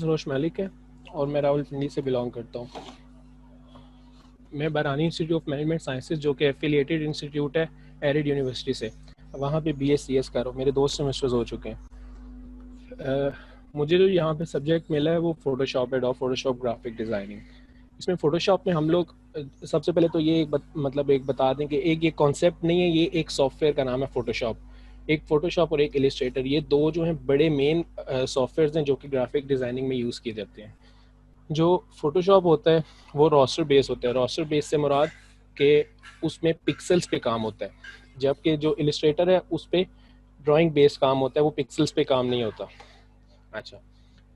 रोश मलिक है और मैं रावलपिंडी से बिलोंग करता हूँ। मैं बरानी इंस्टीट्यूट ऑफ मैनेजमेंट साइंसेज जो कि एफिलिएटेड इंस्टीट्यूट है एरिड यूनिवर्सिटी से, वहाँ पे BScs कर रहा हूँ। मेरे 2 सेमेस्टर्स हो चुके हैं। मुझे जो यहाँ पे सब्जेक्ट मिला है वो फ़ोटोशॉप है, फ़ोटोशॉप ग्राफिक डिज़ाइनिंग। इसमें फ़ोटोशॉप में हम लोग सबसे पहले तो ये एक बता दें कि एक ये कॉन्सेप्ट नहीं है, ये एक सॉफ्टवेयर का नाम है फ़ोटोशॉप। एक फ़ोटोशॉप और एक इलिस्ट्रेटर, ये दो जो हैं बड़े मेन सॉफ्टवेयर्स हैं जो कि ग्राफिक डिज़ाइनिंग में यूज़ किए जाते हैं। जो फ़ोटोशॉप होता है वो रोस्टर बेस होता है। रोस्टर बेस से मुराद के उसमें पिक्सल्स पे काम होता है, जबकि जो इलिस्ट्रेटर है उस पे ड्राइंग बेस काम होता है, वो पिक्सल्स पे काम नहीं होता। अच्छा,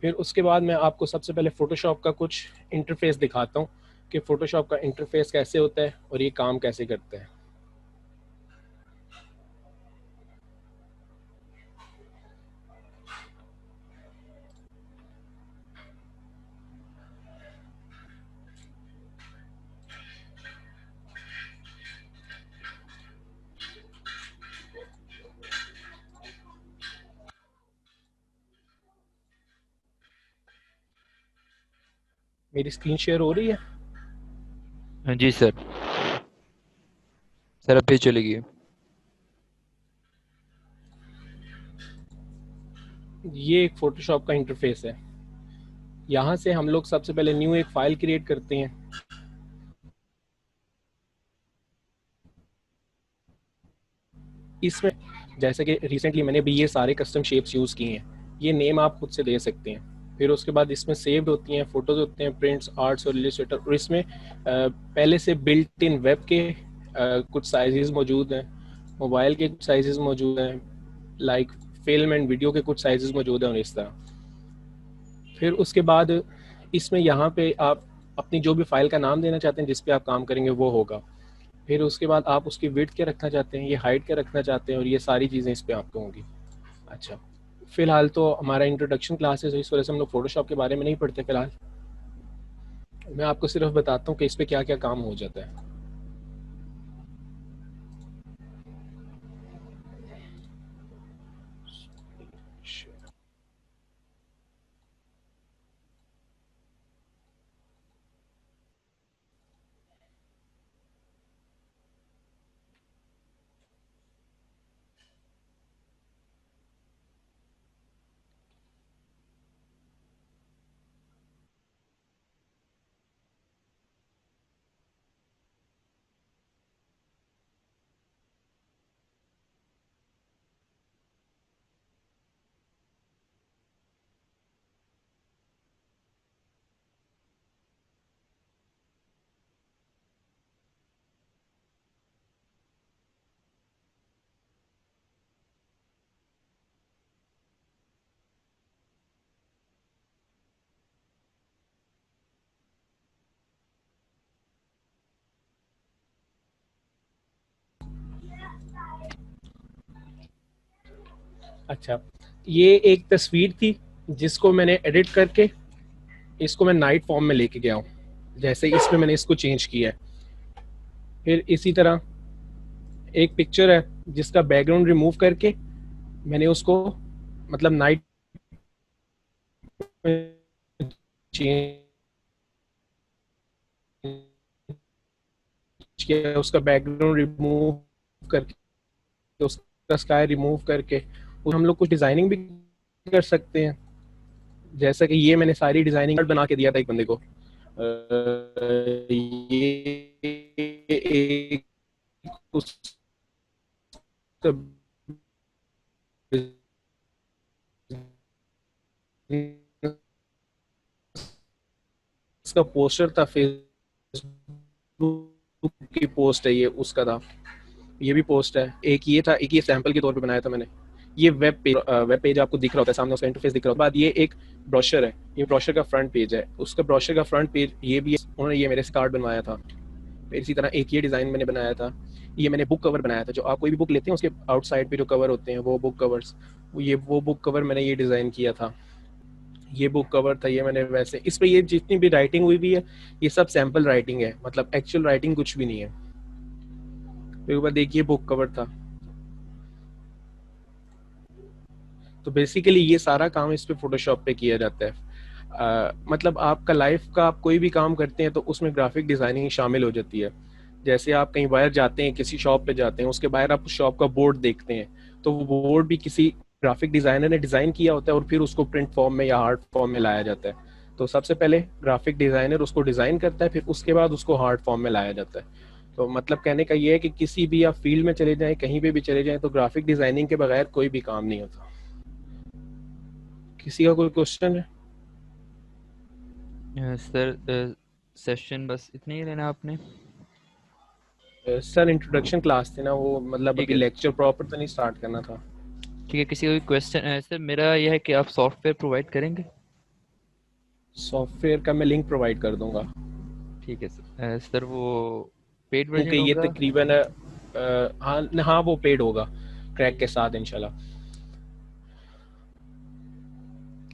फिर उसके बाद मैं आपको सबसे पहले फ़ोटोशॉप का कुछ इंटरफेस दिखाता हूँ कि फ़ोटोशॉप का इंटरफेस कैसे होता है और ये काम कैसे करता है। मेरी स्क्रीन शेयर हो रही है? हाँ जी सर। सर अब पेज चलेगी। ये एक फ़ोटोशॉप का इंटरफेस है। यहाँ से हम लोग सबसे पहले न्यू एक फ़ाइल क्रिएट करते हैं। इसमें जैसे कि रिसेंटली मैंने भी ये सारे कस्टम शेप्स यूज़ किए हैं, ये नेम आप खुद से दे सकते हैं। फिर उसके बाद इसमें सेव्ड होती हैं, फ़ोटोज़ होते हैं, प्रिंट्स, आर्ट्स और इलिस्ट्रेटर। और इसमें पहले से बिल्ट इन वेब के कुछ साइजेस मौजूद हैं, मोबाइल के कुछ साइजेस मौजूद हैं, लाइक फिल्म एंड वीडियो के कुछ साइजेस मौजूद हैं और इस तरह। फिर उसके बाद इसमें यहाँ पे आप अपनी जो भी फाइल का नाम देना चाहते हैं जिस पे आप काम करेंगे वो होगा। फिर उसके बाद आप उसकी विड्थ क्या रखना चाहते हैं, ये हाइट क्या रखना चाहते हैं, और ये सारी चीज़ें इस पे आपको होंगी। अच्छा, फिलहाल तो हमारा इंट्रोडक्शन क्लास है, तो इस वजह से हम लोग फोटोशॉप के बारे में नहीं पढ़ते। फिलहाल मैं आपको सिर्फ बताता हूँ कि इस पे क्या क्या काम हो जाता है। अच्छा, ये एक तस्वीर थी जिसको मैंने एडिट करके इसको मैं नाइट फॉर्म में लेके गया हूँ। जैसे इसमें मैंने इसको चेंज किया है। फिर इसी तरह एक पिक्चर है जिसका बैकग्राउंड रिमूव करके मैंने उसको मतलब नाइट में चेंज किया, उसका बैकग्राउंड रिमूव करके, उसका स्काई रिमूव करके। और हम लोग कुछ डिज़ाइनिंग भी कर सकते हैं। जैसा कि ये मैंने सारी डिज़ाइनिंग बना के दिया था एक बंदे को। ये एक उसका उसका पोस्टर था, फेसबुक की पोस्ट है, ये उसका था। ये भी पोस्ट है, एक ये था, एक ये सैंपल के तौर पे बनाया था मैंने। ये वेब पेज आपको दिख रहा होता है सामने, उसका इंटरफेस दिख रहा होता है। बाद ये एक ब्रोशर है, ये ब्रोशर का फ्रंट पेज है। उसका ब्रोशर का फ्रंट पेज ये भी है, उन्होंने ये मेरे से कार्ड बनवाया था। इसी तरह एक ये डिज़ाइन मैंने बनाया था। ये मैंने बुक कवर बनाया था, जो आप कोई भी बुक लेते हैं उसके आउटसाइड पे जो कवर होते हैं वो बुक कवर्स, वो बुक कवर मैंने ये डिज़ाइन किया था। ये बुक कवर था, ये मैंने वैसे इस पे ये जितनी भी राइटिंग हुई भी है ये सब सैम्पल राइटिंग है, मतलब एक्चुअल राइटिंग कुछ भी नहीं है। फिर ऊपर देखिए बुक कवर था। तो बेसिकली ये सारा काम इस पे फोटोशॉप पे किया जाता है। मतलब आपका लाइफ का आप कोई भी काम करते हैं तो उसमें ग्राफिक डिज़ाइनिंग शामिल हो जाती है। जैसे आप कहीं बाहर जाते हैं, किसी शॉप पे जाते हैं, उसके बाहर आप उस शॉप का बोर्ड देखते हैं, तो वो बोर्ड भी किसी ग्राफिक डिज़ाइनर ने डिज़ाइन किया होता है और फिर उसको प्रिंट फॉर्म में या हार्ड फॉर्म में लाया जाता है। तो सबसे पहले ग्राफिक डिज़ाइनर उसको डिज़ाइन करता है, फिर उसके बाद उसको हार्ड फॉर्म में लाया जाता है। तो मतलब कहने का ये है कि किसी भी आप फील्ड में चले जाएं, कहीं पे भी चले जाएं, तो ग्राफिक डिज़ाइनिंग के बगैर कोई भी काम नहीं होता। किसी का कोई क्वेश्चन है? सर सेशन बस इतने ही लेना आपने? सर इंट्रोडक्शन क्लास थी ना वो, मतलब ठीक अभी है लेक्चर प्रॉपर तो नहीं स्टार्ट करना था। ठीक है। किसी का कोई क्वेश्चन? सर मेरा यह है कि आप सॉफ्टवेयर प्रोवाइड करेंगे? सॉफ्टवेयर का मैं लिंक प्रोवाइड कर दूंगा, ठीक है सर। सर वो पेड क्योंकि वर्जन ये होगा? तकरीबन हाँ हाँ वो पेड होगा क्रैक के साथ इंशाल्लाह।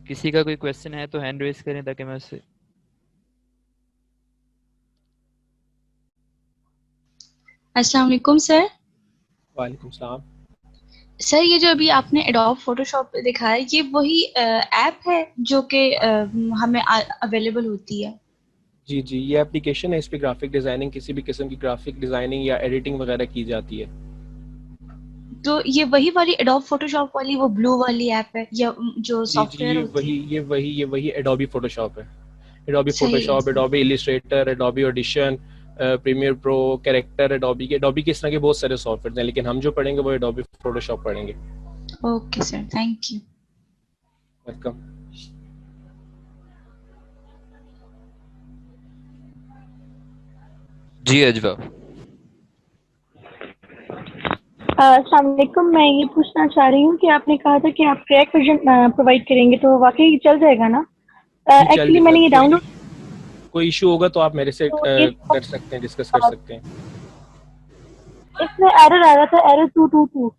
किसी का कोई क्वेश्चन है तो हैंड रेज करें ताकि मैं उससे। अस्सलाम वालेकुम सर। वालेकुम सलाम। सर ये जो अभी आपने एडोब फोटोशॉप दिखाया, ये वही ऐप है जो कि हमें अवेलेबल होती है? जी जी, ये एप्लीकेशन है, इस पे ग्राफिक डिज़ाइनिंग, किसी भी किस्म की ग्राफिक डिज़ाइनिंग या एडिटिंग वगैरह की जाती है। तो ये वही वाली एडोब फोटोशॉप वाली वो ब्लू वाली ऐप है, या जो जी जी, सॉफ्टवेयर होती है? ये वही एडोबी फोटोशॉप है। एडोबी सही है Photoshop, sir. Adobe Illustrator, Adobe Audition, Premiere Pro, character, Adobe के इस तरह के बहुत सारे सॉफ्टवेयर हैं, लेकिन हम जो पढ़ेंगे वो एडोबी फोटोशॉप पढ़ेंगे। Okay sir, thank you. Welcome. जी अजवा। अस्सलाम वालेकुम। मैं ये पूछना चाह रही हूँ कि आपने कहा था कि आप क्रैक वर्जन प्रोवाइड करेंगे, तो वाकई चल जाएगा ना? जी चल एक्चुअली जाएगा, मैंने ये डाउनलोड। कोई इशू होगा तो आप मेरे से तो ये कर सकते हैं, डिस्कस कर सकते हैं। इसमें एरर आ रहा था, एरर 222।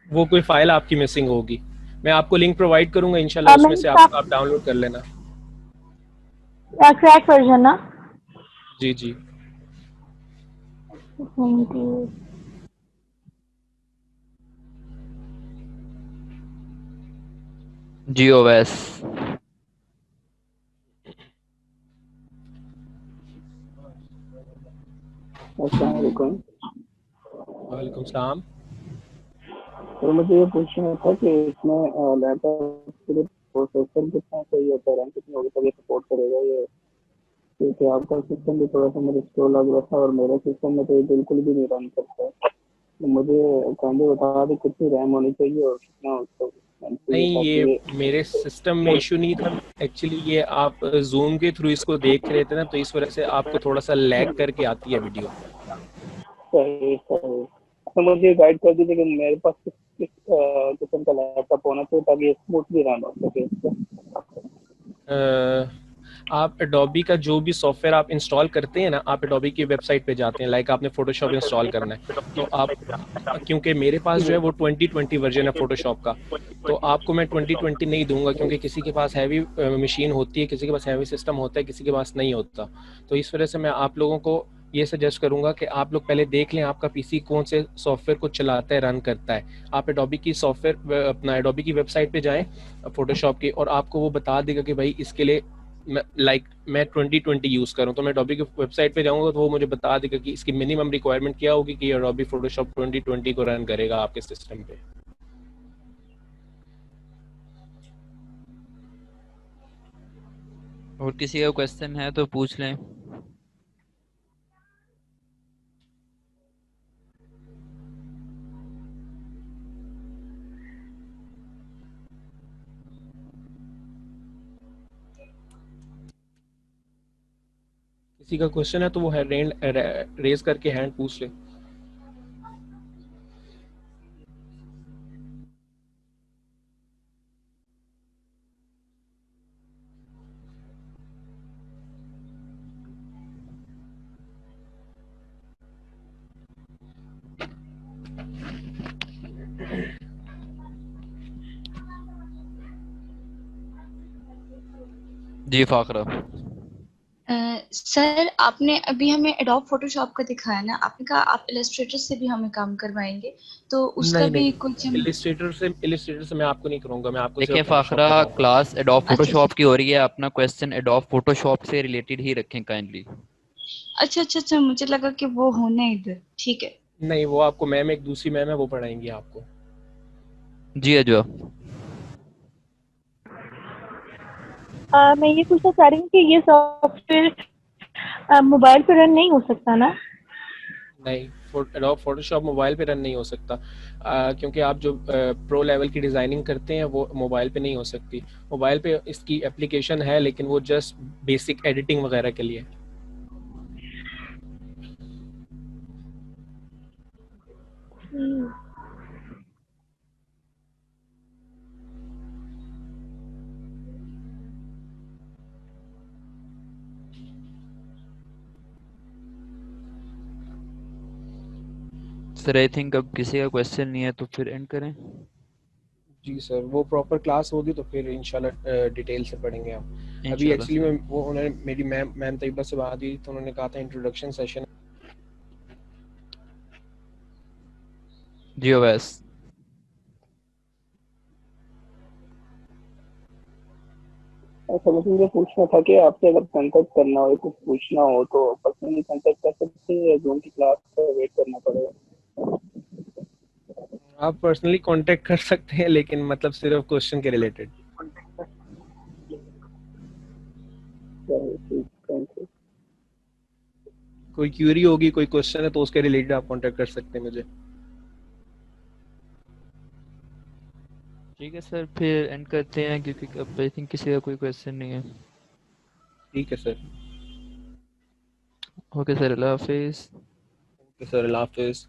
वो कोई फाइल आपकी मिसिंग होगी, मैं आपको लिंक प्रोवाइड करूंगा इंशाल्लाह, उसमें मैंने से आप डाउनलोड कर लेना। क्रैक वर्जन ना? जी जी। Thank you. जी ओवैस। अस्सलाम वालेकुम। वालेकुम सलाम। तो मुझे ये पूछना था कि इसमें लैपटॉप के लिए प्रोसेसर कितना चाहिए होता है, रैम कितनी होगी तब ये सपोर्ट करेगा ये? क्योंकि आपका सिस्टम भी थोड़ा सा मुझे स्लो लग रहा था और मेरे सिस्टम में तो ये बिल्कुल भी नहीं रन करता है। तो मुझे काइंडली बता दें कितनी रैम होनी चाहिए और कितना उसको चाहिए नहीं, ताकि ये ये मेरे सिस्टम में इशू नहीं था एक्चुअली, ये आप जूम के थ्रू इसको देख रहे थे ना, तो इस वजह से आपको थोड़ा सा लैग करके आती है वीडियो। सही सही। तो मुझे गाइड कर दीजिए कि मेरे पास किस किस किस्म का लैपटॉप होना चाहिए ताकि ये स्मूथली रन हो सके इसका। आप एडोबी का जो भी सॉफ्टवेयर आप इंस्टॉल करते हैं ना, आप एडोबी की वेबसाइट पे जाते हैं, लाइक आपने फोटोशॉप इंस्टॉल करना है, तो आप, क्योंकि मेरे पास जो है वो 2020 वर्जन है फोटोशॉप का, तो आपको मैं 2020 नहीं दूंगा, क्योंकि किसी के पास हैवी मशीन होती है, किसी के पास हैवी सिस्टम होता है, किसी के पास नहीं होता। तो इस वजह से मैं आप लोगों को ये सजेस्ट करूंगा कि आप लोग पहले देख लें आपका पीसी कौन से सॉफ्टवेयर को चलाता है, रन करता है। आप एडोबी की सॉफ्टवेयर, अपना एडोबी की वेबसाइट पे जाएं फोटोशॉप की, और आपको वो बता देगा कि भाई इसके लिए मैं 2020 यूज़ करूँ, तो मैं एडोबी की वेबसाइट पे जाऊँगा तो वो मुझे बता देगा कि इसकी मिनिमम रिक्वायरमेंट क्या होगी कि एडोबी फोटोशॉप 2020 को रन करेगा आपके सिस्टम पे। और किसी का क्वेश्चन है तो पूछ लें। किसी का क्वेश्चन है तो वो हैंड रेज करके हैंड पूछ ले। जी फाकरा। सर आपने अभी हमें एडोब फोटोशॉप का दिखाया ना, आपने कहा आप इलस्ट्रेटर से भी हमें काम करवाएंगे, तो उसका नहीं भी नहीं, कुछ हम। इलिस्ट्रेटर से मैं आपको नहीं करूंगा, मैं आपको देखिए सिर्फ फोटोशॉप फाखरा, करवाऊंगा। क्लास एडोब अच्छा फोटोशॉप की हो रही है, अपना क्वेश्चन एडोब फोटोशॉप से रिलेटेड ही रखें काइंडली। अच्छा अच्छा अच्छा, मुझे लगा कि वो होने इधर, ठीक है। नहीं, वो आपको मैम, एक दूसरी मैम है, वो पढ़ाएंगी आपको। जी अजवा। मैं ये पूछना चाह रही हूँ कि ये सॉफ्टवेयर मोबाइल पर रन नहीं हो सकता ना? नहीं, एडोब फोटोशॉप मोबाइल पे रन नहीं हो सकता, क्योंकि आप जो प्रो लेवल की डिज़ाइनिंग करते हैं वो मोबाइल पे नहीं हो सकती। मोबाइल पे इसकी एप्लीकेशन है, लेकिन वो जस्ट बेसिक एडिटिंग वगैरह के लिए। हम्म, सर आई थिंक अब किसी का क्वेश्चन नहीं है तो फिर एंड करें। जी सर, वो प्रॉपर क्लास होगी तो फिर इंशाल्लाह डिटेल से पढ़ेंगे हम। अभी इंशाल्लाह एक्चुअली सर। में वो उन्होंने मेरी मैम तैयबा से बात हुई तो उन्होंने कहा था इंट्रोडक्शन सेशन। जी ओवैस। अच्छा, मुझे ये पूछना था कि आपसे अगर कांटेक्ट करना हो, कुछ पूछना हो तो पर्सनली कांटेक्ट कर सकते हैं या जूम की क्लास पर वेट करना पड़ेगा? आप पर्सनली कांटेक्ट कर सकते हैं, लेकिन मतलब सिर्फ क्वेश्चन के रिलेटेड। चलिए ठीक, थैंक यू। कोई क्यूरी होगी, कोई क्वेश्चन है तो उसके रिलेटेड आप कांटेक्ट कर सकते हैं मुझे। ठीक है सर, फिर एंड करते हैं क्योंकि अब आई थिंक किसी का कोई क्वेश्चन नहीं है। ठीक है सर। ओके सर, अल्लाह हाफिज़। ओके सर, अल्लाह हाफिज़।